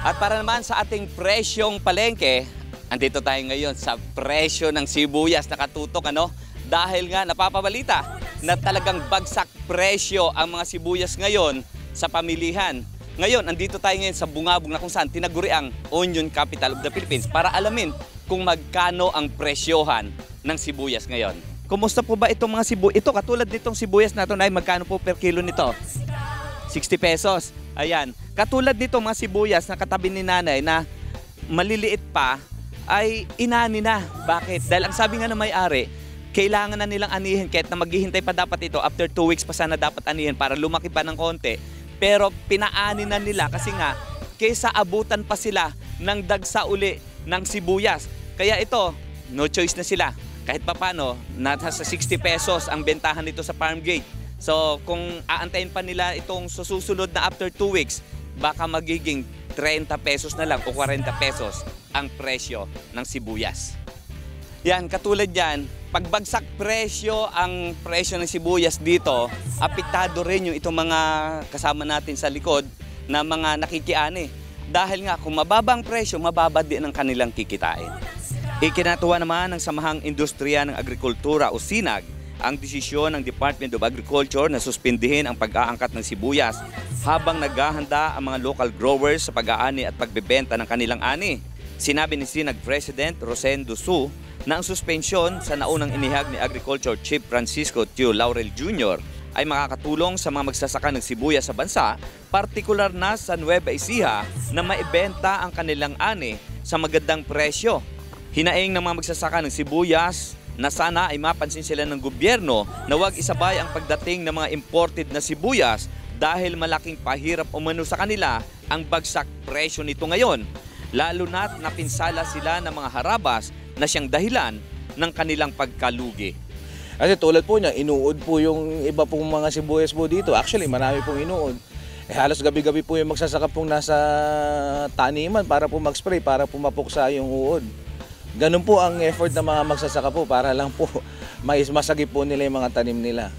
At para naman sa ating presyong palengke, andito tayo ngayon sa presyo ng sibuyas na katutok, ano? Dahil nga napapabalita na talagang bagsak presyo ang mga sibuyas ngayon sa pamilihan. Ngayon, andito tayo ngayon sa Bungabong na kung saan tinaguri ang Onion Capital of the Philippines para alamin kung magkano ang presyohan ng sibuyas ngayon. Kumusta po ba itong mga sibuyas? Ito, katulad nitong sibuyas na ito, magkano po per kilo nito? 60 pesos. Ayan. Katulad nito mga sibuyas na katabi ni nanay na maliliit pa ay inani na. Bakit? Dahil ang sabi nga ng may-ari, kailangan na nilang anihin kahit na maghihintay pa dapat ito. After 2 weeks pa sana dapat anihin para lumaki pa ng konti. Pero pinaani na nila kasi nga kaysa abutan pa sila ng dagsa uli ng sibuyas. Kaya ito, no choice na sila. Kahit pa paano, nasa 60 pesos ang bentahan nito sa farm gate. So kung aantayin pa nila itong susunod na after 2 weeks, baka magiging 30 pesos na lang o 40 pesos ang presyo ng sibuyas. Yan, katulad yan, pagbagsak presyo ang presyo ng sibuyas dito, apektado rin yung itong mga kasama natin sa likod na mga nakikiani. Dahil nga kung mababa ang presyo, mababa din ang kanilang kikitain. Ikinatuwa naman ng Samahang Industriya ng Agrikultura o SINAG ang desisyon ng Department of Agriculture na suspindihin ang pag-aangkat ng sibuyas habang naghahanda ang mga local growers sa pag-aani at pagbebenta ng kanilang ani. Sinabi ni SINAG President Rosendo Su na ang suspensyon sa naunang inihag ni Agriculture Chief Francisco Tio Laurel Jr. ay makakatulong sa mga magsasaka ng sibuyas sa bansa, partikular na sa Nueva Ecija na maibenta ang kanilang ani sa magandang presyo. Hinaing ng mga magsasaka ng sibuyas na sana ay mapansin sila ng gobyerno na huwag isabay ang pagdating ng mga imported na sibuyas dahil malaking pahirap umano sa kanila ang bagsak presyo nito ngayon. Lalo na't napinsala sila ng mga harabas na siyang dahilan ng kanilang pagkalugi. Kasi tulad po niya, inuod po yung iba pong mga sibuyas po dito. Actually, marami pong inuod. Halos gabi-gabi po yung magsasaka pong nasa taniman para po mag-spray, para po mapuksa yung uod. Ganun po ang effort ng mga magsasaka po para lang po masagip po nila yung mga tanim nila.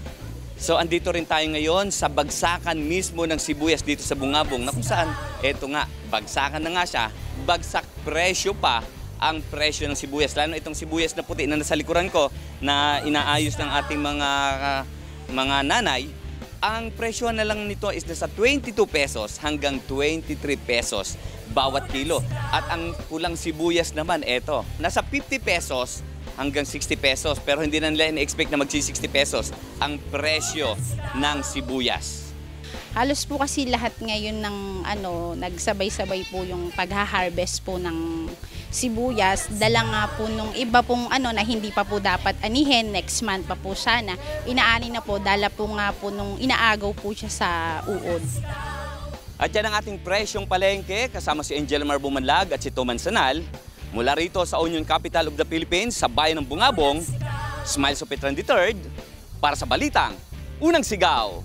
So andito rin tayo ngayon sa bagsakan mismo ng sibuyas dito sa Bungabong na kung saan, eto nga, bagsakan na nga siya, bagsak presyo pa ang presyo ng sibuyas. Lalo itong sibuyas na puti na nasa likuran ko na inaayos ng ating mga nanay, ang presyo na lang nito is nasa 22 pesos hanggang 23 pesos bawat kilo. At ang pulang sibuyas naman, eto, nasa 50 pesos hanggang 60 pesos. Pero hindi na nila in-expect na magsi-60 pesos ang presyo ng sibuyas. Halos po kasi lahat ngayon ng nagsabay-sabay po yung pagha-harvest po ng sibuyas. Dala nga po nung iba pong na hindi pa po dapat anihin, next month pa po sana. Inaani na po, dala po nga po nung inaagaw po siya sa uod. At yan ang ating presyong palengke kasama si Angel Mar Bumanlag at si Toman Sanal. Mula rito sa Onion Capital of the Philippines sa bayan ng Bungabong, Smiles of Petran III para sa Balitang Unang Sigaw.